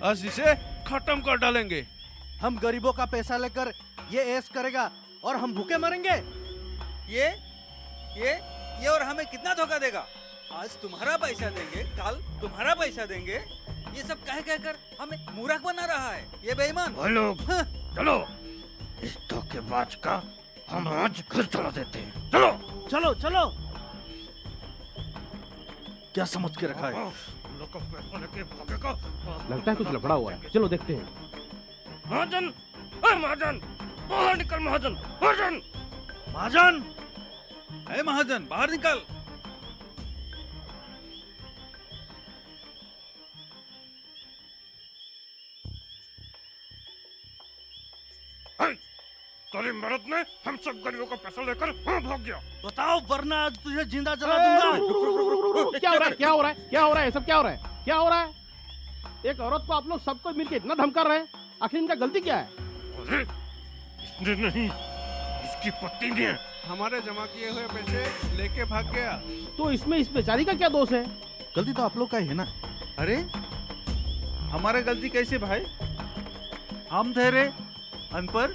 आज इसे खत्म कर डालेंगे। हम गरीबों का पैसा लेकर ये ऐश करेगा और हम भूखे मरेंगे। ये ये और हमें कितना धोखा देगा। आज तुम्हारा पैसा देंगे, कल तुम्हारा पैसा देंगे। ये सब कह कर हमें मूर्ख बना रहा है ये बेईमान। भाई लोग हाँ। चलो, इस धोखेबाज का हम आज घर चला देते हैं। चलो चलो चलो। क्या समझ के रखा है? हम लोग का पैसा लेके भागेगा। लगता है कुछ लफड़ा हुआ है, चलो देखते हैं। महाजन, महाजन बाहर निकल। महाजन, महाजन, महाजन, अरे महाजन बाहर निकल। तेरी मर्द ने हम सब गरीबों का पैसा लेकर वहाँ भाग गया। बताओ वरना आज तुझे जिंदा जला दूंगा। क्या हो रहा है? क्या हो रहा है? क्या हो रहा है? सब क्या हो रहा है? क्या हो रहा है? एक औरत को आप लोग सबको मिलके इतना धमका रहे हैं, आखिर इनका गलती क्या है? अरे इसने नहीं, इसकी पत्नी ने। हमारे जमा किए हुए पैसे लेके भाग गया। तो इसमें इस बेचारी का क्या दोष है? गलती तो आप लोग का ही है ना। अरे हमारा गलती कैसे भाई? हम ठहरे अनपढ़,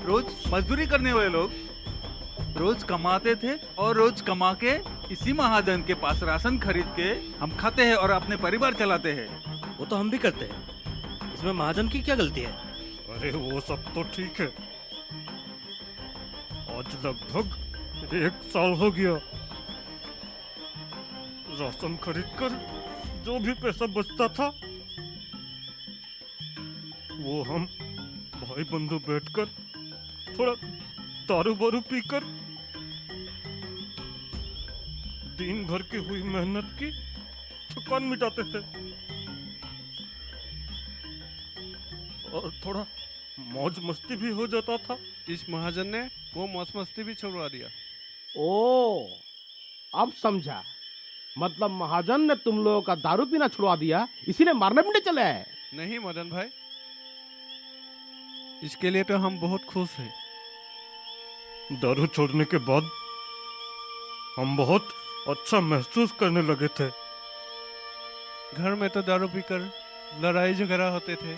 रोज मजदूरी करने वाले लोग, रोज कमाते थे और रोज कमा के इसी महाजन के पास राशन खरीद के हम खाते हैं और अपने परिवार चलाते हैं। वो तो हम भी करते हैं, इसमें महाजन की क्या गलती है? अरे वो सब तो ठीक है। आज लगभग 1 साल हो गया। राशन खरीद कर जो भी पैसा बचता था वो हम भाई बंधु बैठकर थोड़ा दारू बारू पीकर दिन भर की हुई मेहनत की थकान मिटाते थे और थोड़ा मौज मस्ती भी हो जाता था। इस महाजन ने वो मौज मस्ती भी छुड़वा दिया। ओ, अब समझा। मतलब महाजन ने तुम लोगों का दारू पीना छुड़वा दिया, इसीलिए मारने पीटने चले आए। नहीं मदन भाई, इसके लिए तो हम बहुत खुश हैं। दारू छोड़ने के बाद हम बहुत अच्छा महसूस करने लगे थे। घर में तो दारू पीकर लड़ाई झगड़ा होते थे,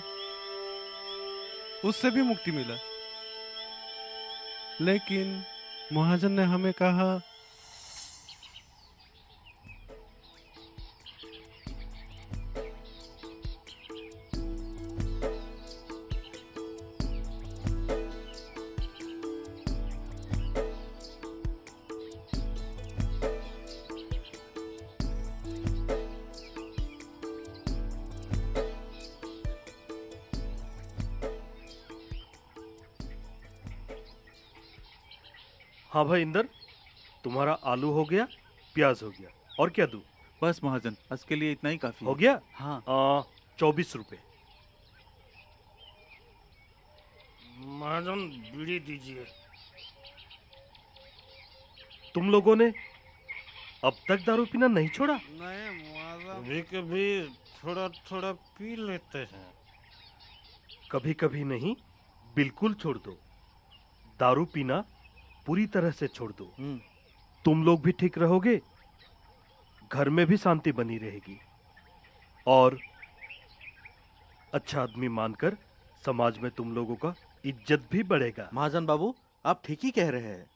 उससे भी मुक्ति मिला। लेकिन महाजन ने हमें कहा हाँ भाई इंदर, तुम्हारा आलू हो गया, प्याज हो गया, और क्या दूं? बस महाजन, आज के लिए इतना ही काफी हो गया? हाँ। 24 रुपए। महाजन बीड़ी दीजिए। तुम लोगों ने अब तक दारू पीना नहीं छोड़ा? नहीं महाजन, कभी कभी थोड़ा थोड़ा पी लेते हैं। कभी कभी नहीं, बिल्कुल छोड़ दो। दारू पीना पूरी तरह से छोड़ दो। तुम लोग भी ठीक रहोगे, घर में भी शांति बनी रहेगी और अच्छा आदमी मानकर समाज में तुम लोगों का इज्जत भी बढ़ेगा। महाजन बाबू, आप ठीक ही कह रहे हैं।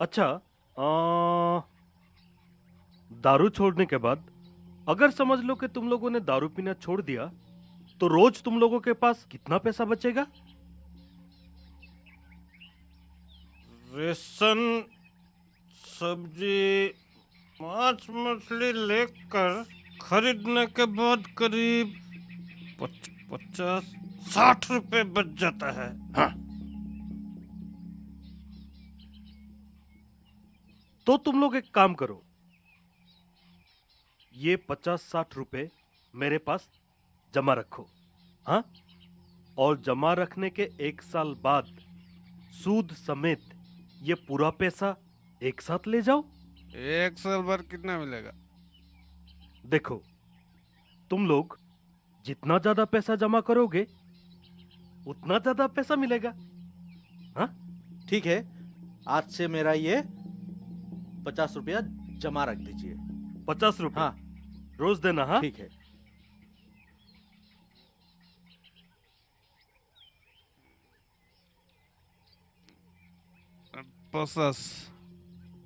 अच्छा, दारू छोड़ने के बाद अगर समझ लो कि तुम लोगों ने दारू पीना छोड़ दिया, तो रोज तुम लोगों के पास कितना पैसा बचेगा? रेशन, सब्जी, मांस मछली लेकर खरीदने के बाद करीब 50-60 रुपए बच जाता है। हाँ। तो तुम लोग एक काम करो, ये 50-60 रुपए मेरे पास जमा रखो, हाँ? और जमा रखने के 1 साल बाद सूद समेत ये पूरा पैसा एक साथ ले जाओ। 1 साल भर कितना मिलेगा? देखो, तुम लोग जितना ज्यादा पैसा जमा करोगे उतना ज्यादा पैसा मिलेगा, हाँ? ठीक है, आज से मेरा ये 50 रुपया जमा रख दीजिए। 50 रुपए? हाँ। रोज देना, हाँ? ठीक है। 50।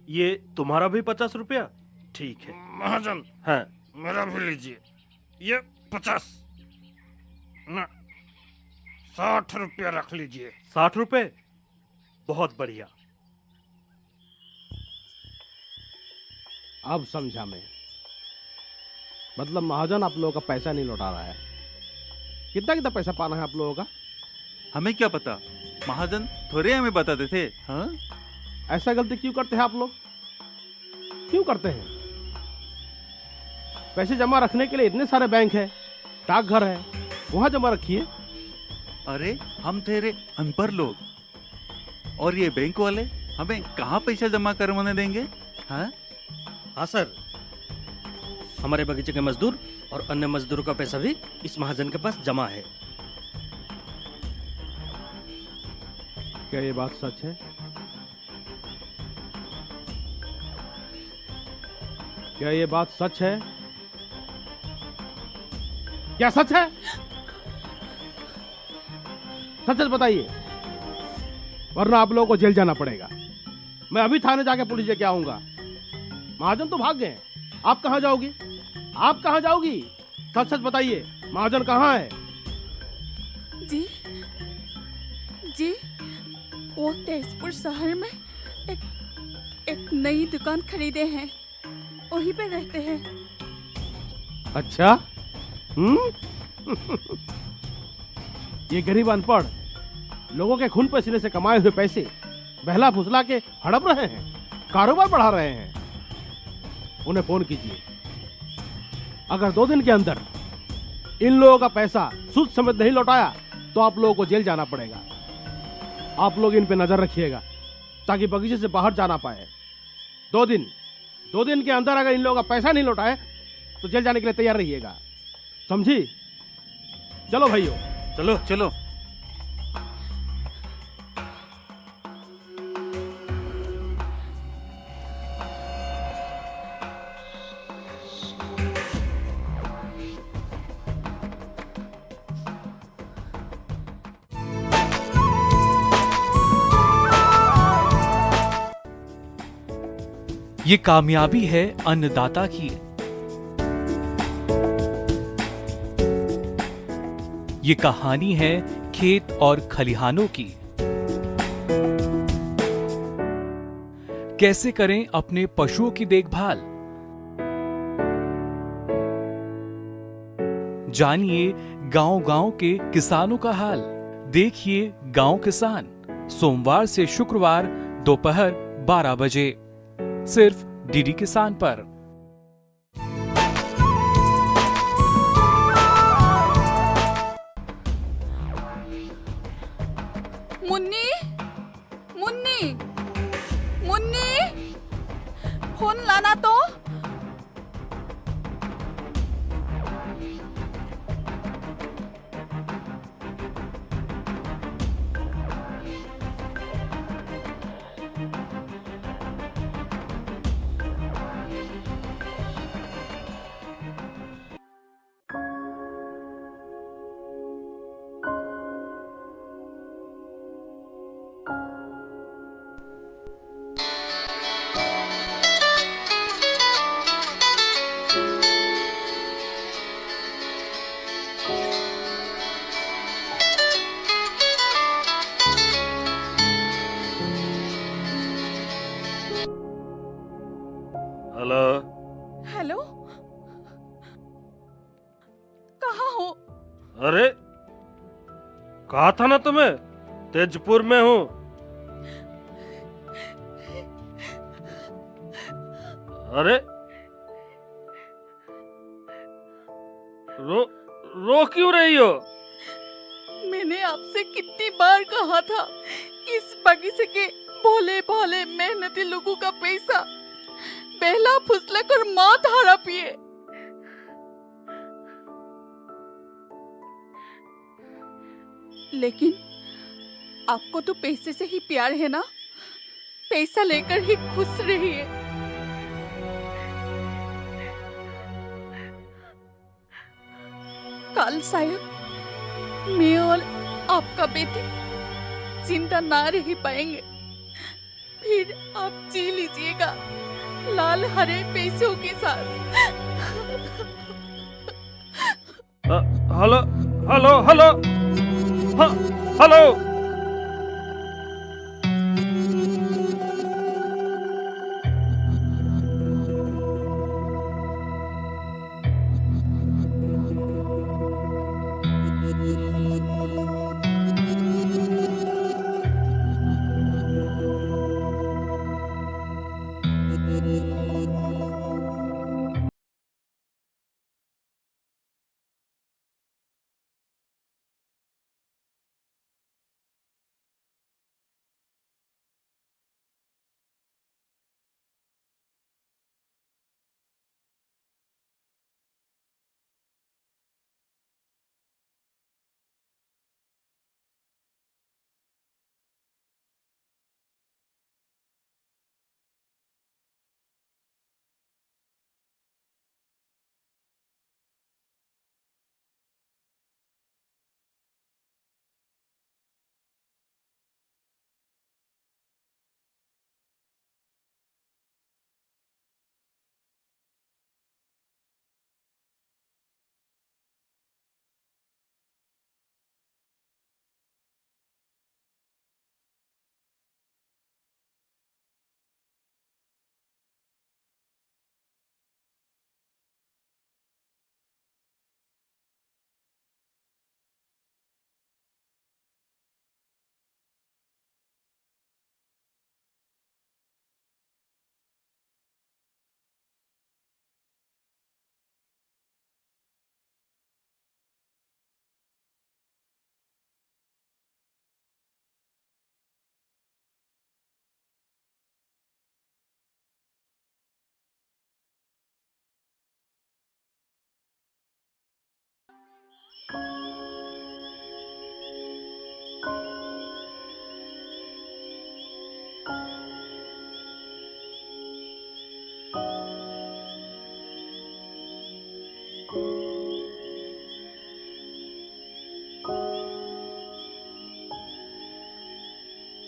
ये तुम्हारा भी 50 रुपया? ठीक है। महाजन, हाँ, मेरा भी लीजिए, ये 50 ना, 60 रुपया रख लीजिए। 60 रुपए? बहुत बढ़िया। अब समझा मैं। मतलब महाजन आप लोगों का पैसा नहीं लौटा रहा है। कितना कितना पैसा पाना है आप लोगों का? हमें क्या पता, महाजन थोड़े हमें बताते थे। हाँ, ऐसा गलती क्यों करते हैं आप लोग? क्यों करते हैं? पैसे जमा रखने के लिए इतने सारे बैंक है, डाकघर है, वहां जमा रखिए। अरे हम तेरे अनपढ़ लोग, और ये बैंक वाले हमें कहाँ पैसा जमा करवाने देंगे? हाँ, हाँ सर, हमारे बगीचे के मजदूर और अन्य मजदूरों का पैसा भी इस महाजन के पास जमा है। क्या ये बात सच है? क्या ये बात सच है? क्या सच है? सच सच बताइए, वरना आप लोगों को जेल जाना पड़ेगा। मैं अभी थाने जाके पुलिस लेके आऊंगा। महाजन तो भाग गए, आप कहां जाओगी? आप कहां जाओगी? सच सच बताइए, महाजन कहां है? जी जी, वो तेजपुर शहर में एक नई दुकान खरीदे हैं, वहीं पे रहते हैं। अच्छा, ये गरीब अनपढ़ लोगों के खून पसीने से कमाए हुए पैसे बहला फुसला के हड़प रहे हैं, कारोबार बढ़ा रहे हैं। उन्हें फोन कीजिए। अगर 2 दिन के अंदर इन लोगों का पैसा सूद समेत नहीं लौटाया तो आप लोगों को जेल जाना पड़ेगा। आप लोग इन पे नजर रखिएगा ताकि बगीचे से बाहर जाना पाए। 2 दिन के अंदर अगर इन लोगों का पैसा नहीं लौटाए तो जेल जाने के लिए तैयार रहिएगा, समझी? चलो भाइयों, चलो चलो। ये कामयाबी है अन्नदाता की। ये कहानी है खेत और खलिहानों की। कैसे करें अपने पशुओं की देखभाल, जानिए गांव-गांव के किसानों का हाल। देखिए गांव किसान, सोमवार से शुक्रवार दोपहर 12 बजे, सिर्फ डीडी किसान पर। मुन्नी, मुन्नी, मुन्नी, फोन लाना तो। हेलो। हेलो, कहाँ हो? अरे, कहा था ना तुम्हें, तेजपुर में हूँ। अरे, रो क्यों रही हो? मैंने आपसे कितनी बार कहा था, इस बगीचे के भोले भाले मेहनती लोगों का पैसा पहला फुसला कर मौत हड़पिए। लेकिन आपको तो पैसे से ही प्यार है ना, पैसा लेकर ही खुश रहिए। कल शायद मैं और आपका बेटी जिंदा ना रह पाएंगे। फिर आप जी लीजिएगा लाल हरे पैसों के साथ। हेलो हेलो हेलो हाँ हेलो।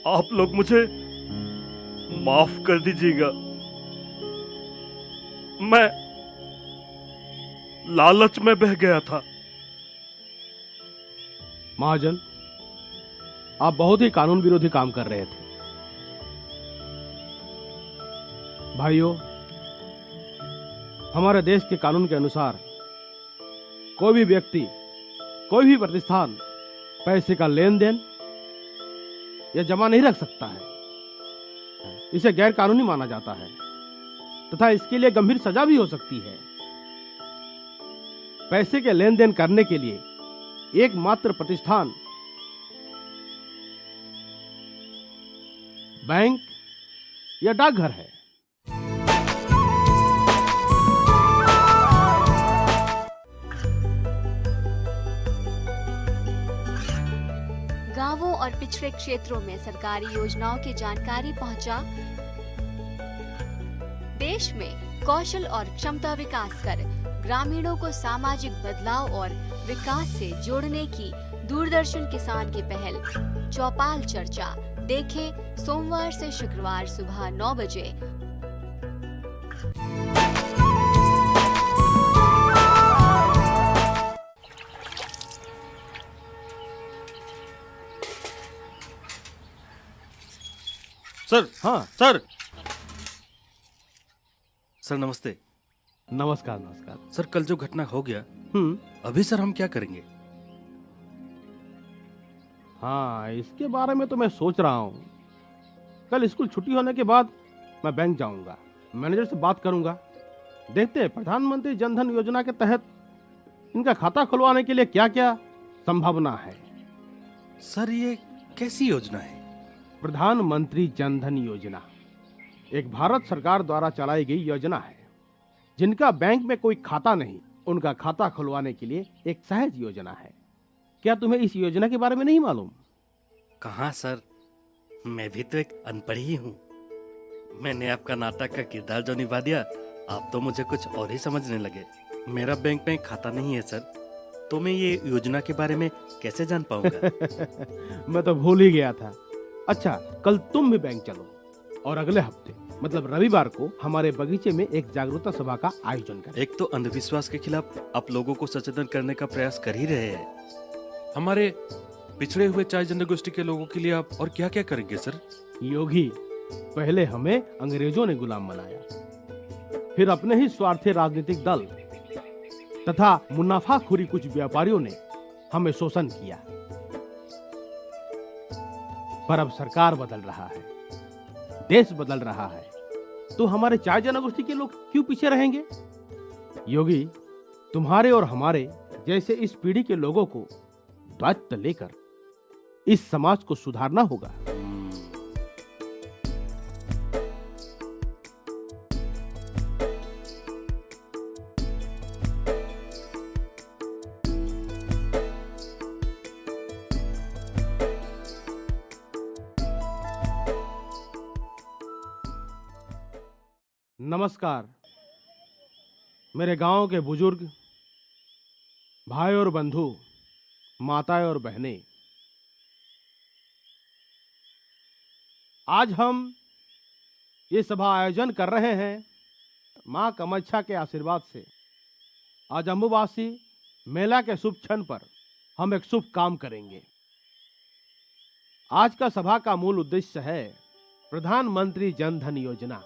आप लोग मुझे माफ कर दीजिएगा। मैं लालच में बह गया था। महाजन, आप बहुत ही कानून विरोधी काम कर रहे थे। भाइयों, हमारे देश के कानून के अनुसार कोई भी व्यक्ति, कोई भी प्रतिष्ठान पैसे का लेन देन या जमा नहीं रख सकता है। इसे गैर कानूनी माना जाता है तथा इसके लिए गंभीर सजा भी हो सकती है। पैसे के लेन देन करने के लिए एकमात्र प्रतिष्ठान बैंक या डाकघर है। गांवों और पिछड़े क्षेत्रों में सरकारी योजनाओं की जानकारी पहुंचा। देश में कौशल और क्षमता विकास कर ग्रामीणों को सामाजिक बदलाव और विकास से जोड़ने की दूरदर्शन किसान की पहल चौपाल चर्चा देखें सोमवार से शुक्रवार सुबह 9 बजे। सर, हाँ सर नमस्ते। नमस्कार नमस्कार। सर, कल जो घटना हो गया, अभी सर हम क्या करेंगे? हाँ, इसके बारे में तो मैं सोच रहा हूँ। कल स्कूल छुट्टी होने के बाद मैं बैंक जाऊंगा, मैनेजर से बात करूंगा। देखते हैं प्रधानमंत्री जनधन योजना के तहत इनका खाता खुलवाने के लिए क्या क्या संभावना है। सर, ये कैसी योजना है? प्रधानमंत्री जनधन योजना एक भारत सरकार द्वारा चलाई गई योजना है। जिनका बैंक में कोई खाता नहीं, उनका खाता खुलवाने के लिए एक सहज योजना है। क्या तुम्हें इस योजना के बारे में नहीं मालूम? कहाँ सर, मैं भी तो एक अनपढ़ ही हूँ। मैंने आपका नाटक का किरदार जो निभा दिया, आप तो मुझे कुछ और ही समझने लगे। मेरा बैंक में खाता नहीं है सर, तो मैं ये योजना के बारे में कैसे जान पाऊंगा? मैं तो भूल ही गया था। अच्छा, कल तुम भी बैंक चलो, और अगले हफ्ते मतलब रविवार को हमारे बगीचे में एक जागरूकता सभा का आयोजन करें। एक तो अंधविश्वास के खिलाफ आप लोगों को सचेतन करने का प्रयास कर ही रहे हैं। हमारे पिछड़े हुए चाय जनगोष्ठी के लोगों के लिए आप और क्या क्या करेंगे सर? योगी, पहले हमें अंग्रेजों ने गुलाम बनाया, फिर अपने ही स्वार्थी राजनीतिक दल तथा मुनाफाखोरी कुछ व्यापारियों ने हमें शोषण किया। पर अब सरकार बदल रहा है, देश बदल रहा है, तो हमारे चाय जनगोष्ठी के लोग क्यों पीछे रहेंगे? योगी, तुम्हारे और हमारे जैसे इस पीढ़ी के लोगों को दायित्व लेकर इस समाज को सुधारना होगा। नमस्कार मेरे गांव के बुजुर्ग, भाई और बंधु, माताएं और बहनें। आज हम ये सभा आयोजन कर रहे हैं मां कामाख्या के आशीर्वाद से। आज अम्बुबासी मेला के शुभ क्षण पर हम एक शुभ काम करेंगे। आज का सभा का मूल उद्देश्य है प्रधानमंत्री जन धन योजना।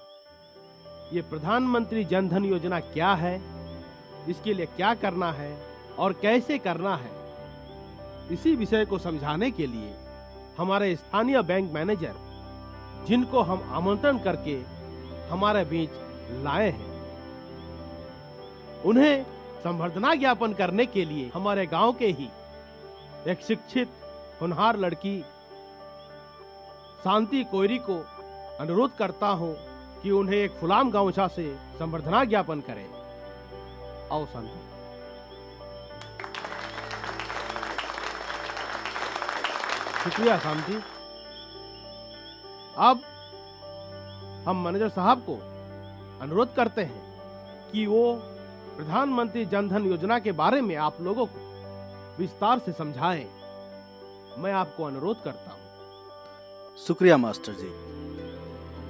ये प्रधानमंत्री जन धन योजना क्या है, इसके लिए क्या करना है और कैसे करना है, इसी विषय को समझाने के लिए हमारे स्थानीय बैंक मैनेजर, जिनको हम आमंत्रण करके हमारे बीच लाए हैं, उन्हें संबर्धना ज्ञापन करने के लिए हमारे गांव के ही एक शिक्षित होनहार लड़की शांति कोयरी को अनुरोध करता हूं कि उन्हें एक फुलाम गामछा से संबर्धना ज्ञापन करें। आओ शांति। शुक्रिया शांति। अब हम मैनेजर साहब को अनुरोध करते हैं कि वो प्रधानमंत्री जन धन योजना के बारे में आप लोगों को विस्तार से समझाएं। मैं आपको अनुरोध करता हूं। शुक्रिया मास्टर जी।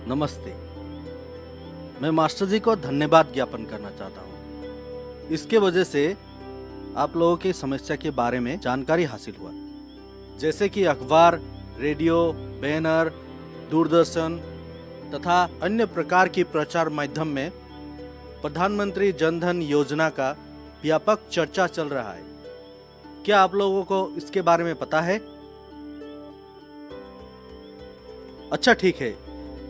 नमस्ते। मैं मास्टर जी को धन्यवाद ज्ञापन करना चाहता हूँ। इसके वजह से आप लोगों की समस्या के बारे में जानकारी हासिल हुआ, जैसे कि अखबार, रेडियो, बैनर, दूरदर्शन तथा अन्य प्रकार की प्रचार माध्यम में प्रधानमंत्री जन धन योजना का व्यापक चर्चा चल रहा है। क्या आप लोगों को इसके बारे में पता है? अच्छा, ठीक है।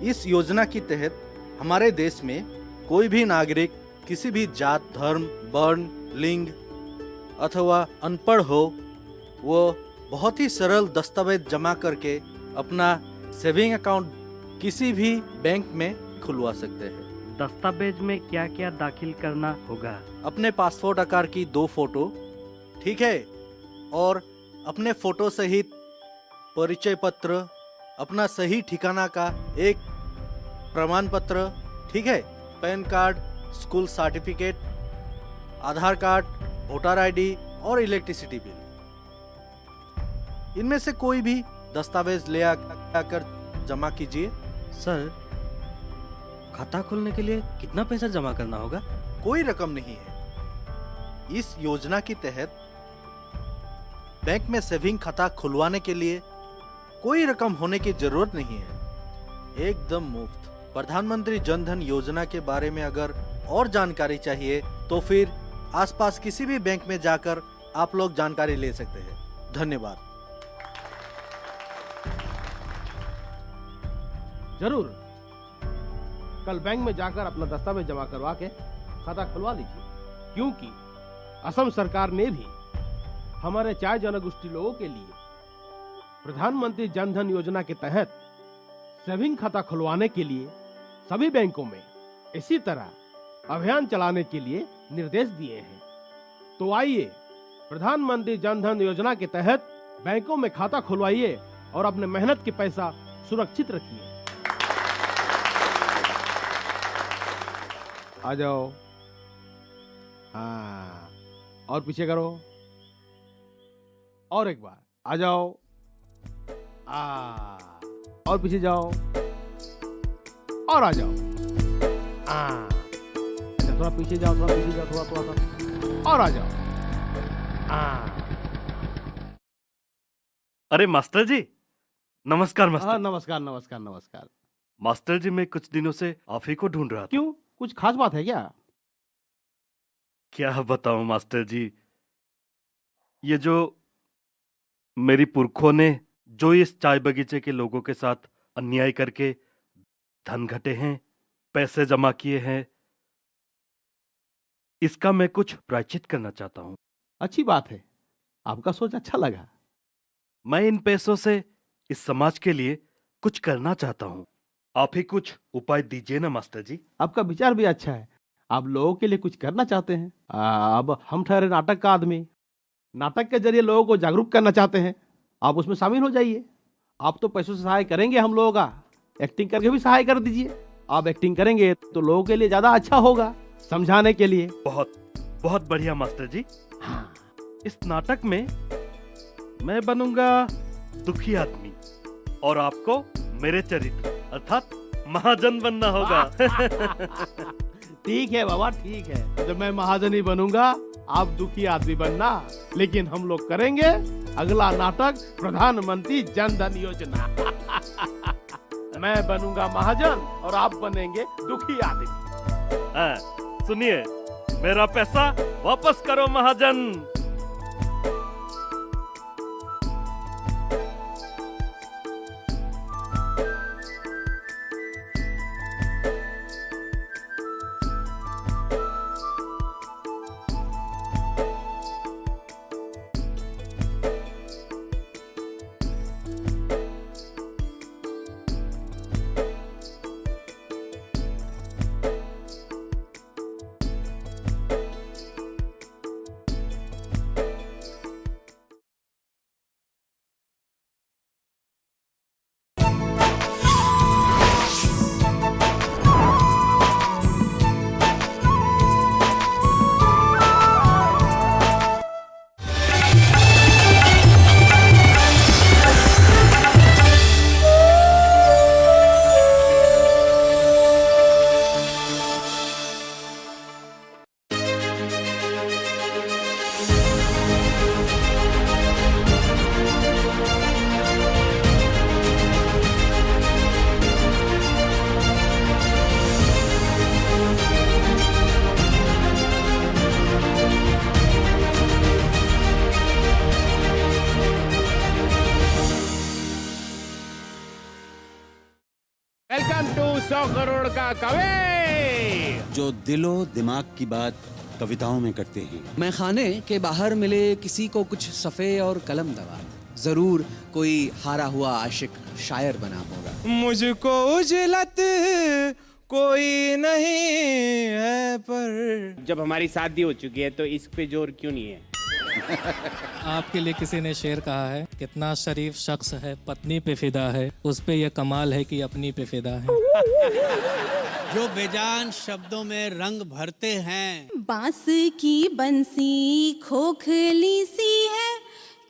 इस योजना के तहत हमारे देश में कोई भी नागरिक किसी भी जात, धर्म, वर्ण, लिंग अथवा अनपढ़ हो, वो बहुत ही सरल दस्तावेज जमा करके अपना सेविंग अकाउंट किसी भी बैंक में खुलवा सकते हैं। दस्तावेज में क्या क्या दाखिल करना होगा? अपने पासपोर्ट आकार की 2 फोटो, ठीक है, और अपने फोटो सहित परिचय पत्र, अपना सही ठिकाना का एक प्रमाण पत्र, ठीक है, पैन कार्ड, स्कूल सर्टिफिकेट, आधार कार्ड, वोटर आईडी और इलेक्ट्रिसिटी बिल। इनमें से कोई भी दस्तावेज ले आकर जमा कीजिए। सर, खाता खोलने के लिए कितना पैसा जमा करना होगा? कोई रकम नहीं है। इस योजना के तहत बैंक में सेविंग खाता खुलवाने के लिए कोई रकम होने की जरूरत नहीं है, एकदम मुफ्त। प्रधानमंत्री जन धन योजना के बारे में अगर और जानकारी चाहिए तो फिर आसपास किसी भी बैंक में जाकर आप लोग जानकारी ले सकते हैं। धन्यवाद। जरूर, कल बैंक में जाकर अपना दस्तावेज जमा करवा के खाता खुलवा लीजिए, क्योंकि असम सरकार ने भी हमारे चाय जनगोष्ठी लोगों के लिए प्रधानमंत्री जन धन योजना के तहत सेविंग खाता खुलवाने के लिए सभी बैंकों में इसी तरह अभियान चलाने के लिए निर्देश दिए हैं। तो आइए, प्रधानमंत्री जन धन योजना के तहत बैंकों में खाता खुलवाइए और अपने मेहनत के पैसा सुरक्षित रखिए। आ जाओ। हाँ, और पीछे करो, और एक बार आ जाओ। और पीछे जाओ। और आ जाओ। अच्छा थोड़ा पीछे जाओ, थोड़ा पीछे जाओ, थोड़ा थोड़ा सा और आ जाओ। अरे मास्टर जी, नमस्कार हाँ मास्टर। नमस्कार नमस्कार नमस्कार। मास्टर जी, मैं कुछ दिनों से आप ही को ढूंढ रहा था। क्यों, कुछ खास बात है क्या? क्या बताऊं मास्टर जी, ये जो मेरी पुरखों ने जो इस चाय बगीचे के लोगों के साथ अन्याय करके धन घटे हैं, पैसे जमा किए हैं, इसका मैं कुछ प्रायश्चित करना चाहता हूं। अच्छी बात है, आपका सोच अच्छा लगा। मैं इन पैसों से इस समाज के लिए कुछ करना चाहता हूं। आप ही कुछ उपाय दीजिए ना मास्टर जी। आपका विचार भी अच्छा है, आप लोगों के लिए कुछ करना चाहते हैं। अब हम ठहरे नाटक का आदमी, नाटक के जरिए लोगों को जागरूक करना चाहते हैं, आप उसमें शामिल हो जाइए। आप तो पैसों से सहाय करेंगे हम लोगों का, एक्टिंग करके भी सहाय कर दीजिए। आप एक्टिंग करेंगे तो लोगों के लिए ज्यादा अच्छा होगा, समझाने के लिए। बहुत बहुत बढ़िया मास्टर जी। हाँ। इस नाटक में मैं बनूंगा दुखी आदमी और आपको मेरे चरित्र अर्थात महाजन बनना होगा। ठीक है बाबा, ठीक है। जब मैं महाजन ही बनूंगा, आप दुखी आदमी बनना। लेकिन हम लोग करेंगे अगला नाटक प्रधानमंत्री जन धन योजना। मैं बनूंगा महाजन और आप बनेंगे दुखी आदमी। हाँ, सुनिए, मेरा पैसा वापस करो महाजन। वेलकम टू 100 करोड़ का कवि। जो दिलो दिमाग की बात कविताओं में करते हैं। मैं खाने के बाहर मिले किसी को कुछ सफ़े और कलम दवा, जरूर कोई हारा हुआ आशिक शायर बना होगा। मुझको उजलत कोई नहीं है, पर जब हमारी शादी हो चुकी है तो इस पे जोर क्यों नहीं है? आपके लिए किसी ने शेर कहा है, कितना शरीफ शख्स है पत्नी पे फिदा है, उस पे ये कमाल है कि अपनी पे फिदा है। जो बेजान शब्दों में रंग भरते हैं। बांस की बंसी खोखली सी है,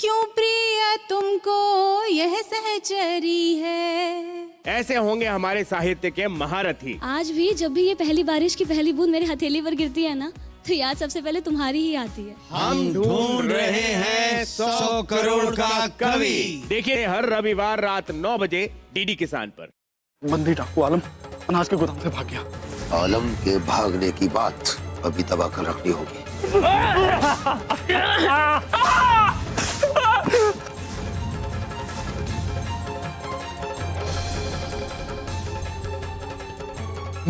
क्यों प्रिय तुमको यह सहचरी है। ऐसे होंगे हमारे साहित्य के महारथी। आज भी जब भी ये पहली बारिश की पहली बूंद मेरे हथेली पर गिरती है ना, तो याद सबसे पहले तुम्हारी ही आती है। हम ढूंढ रहे हैं 100 करोड़ का कवि। देखिए हर रविवार रात 9 बजे डीडी किसान पर। बंदी डाकू आलम अनाज के गोदाम से भाग गया। आलम के भागने की बात अभी दबा कर रखनी होगी।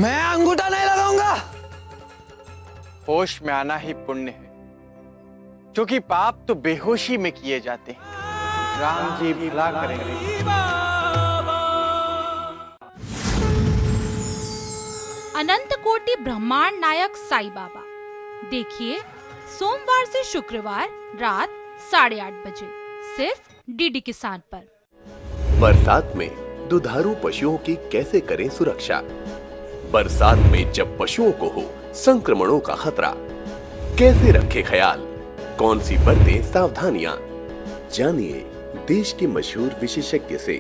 मैं अंगूठा नहीं लगाऊंगा। होश में आना ही पुण्य है, क्योंकि पाप तो बेहोशी में किए जाते हैं। राम जी भला करेंगे। अनंत कोटि ब्रह्मांड नायक साईं बाबा देखिए सोमवार से शुक्रवार रात 8:30 बजे सिर्फ डीडी किसान पर। बरसात में दुधारू पशुओं की कैसे करें सुरक्षा? बरसात में जब पशुओं को हो संक्रमणों का खतरा, कैसे रखें ख्याल? कौन सी बरतें सावधानियां? जानिए देश के मशहूर विशेषज्ञ से।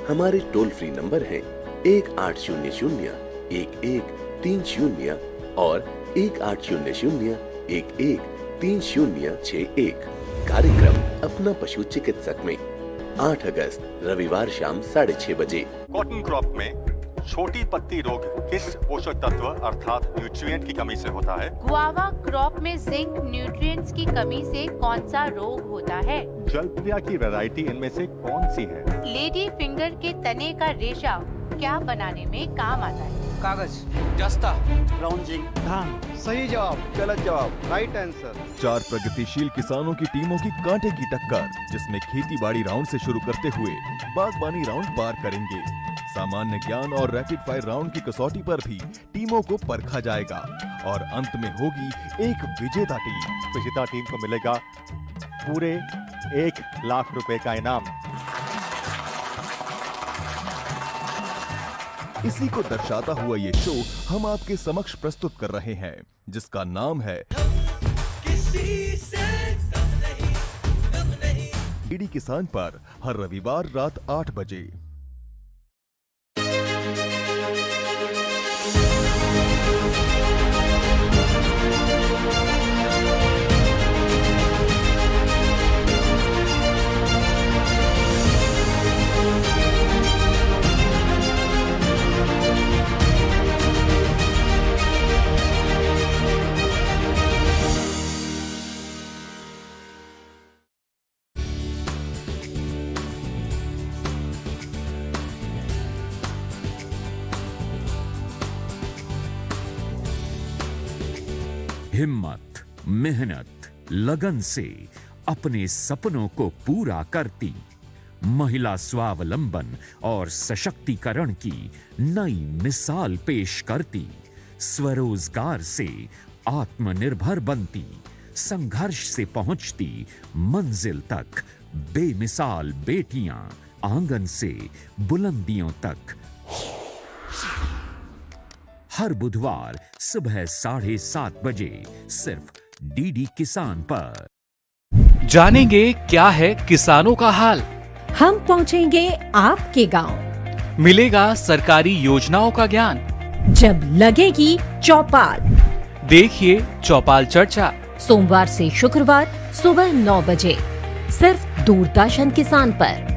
हमारे टोल फ्री नंबर हैं 1800-1130 और 1800-113061। कार्यक्रम अपना पशु चिकित्सक में 8 अगस्त रविवार शाम 6:30 बजे। कॉटन क्रॉप में छोटी पत्ती रोग किस पोषक तत्व अर्थात न्यूट्रिएंट की कमी से होता है? गुआवा क्रॉप में जिंक न्यूट्रिएंट्स की कमी से कौन सा रोग होता है? जलप्रिया की वैरायटी इनमें से कौन सी है? लेडी फिंगर के तने का रेशा क्या बनाने में काम आता है? कागज, दस्ता, ब्राउन जिंक, धान। सही जवाब, गलत जवाब, राइट आंसर। 4 प्रगतिशील किसानों की टीमों की कांटे की टक्कर, जिसमें खेती बाड़ी राउंड से शुरू करते हुए बागबानी राउंड पार करेंगे। सामान्य ज्ञान और रैपिड फायर राउंड की कसौटी पर भी टीमों को परखा जाएगा और अंत में होगी एक विजेता टीम। विजेता टीम को मिलेगा पूरे 1 लाख रुपए का इनाम। इसी को दर्शाता हुआ ये शो हम आपके समक्ष प्रस्तुत कर रहे हैं, जिसका नाम है डीडी किसान पर हर रविवार रात 8 बजे। हिम्मत, मेहनत, लगन से अपने सपनों को पूरा करती, महिला स्वावलंबन और सशक्तिकरण की नई मिसाल पेश करती, स्वरोजगार से आत्मनिर्भर बनती, संघर्ष से पहुंचती मंजिल तक, बेमिसाल बेटियां आंगन से बुलंदियों तक। हर बुधवार सुबह 7:30 बजे सिर्फ डीडी किसान पर। जानेंगे क्या है किसानों का हाल। हम पहुंचेंगे आपके गांव। मिलेगा सरकारी योजनाओं का ज्ञान। जब लगेगी चौपाल, देखिए चौपाल चर्चा सोमवार से शुक्रवार सुबह 9 बजे सिर्फ दूरदर्शन किसान पर।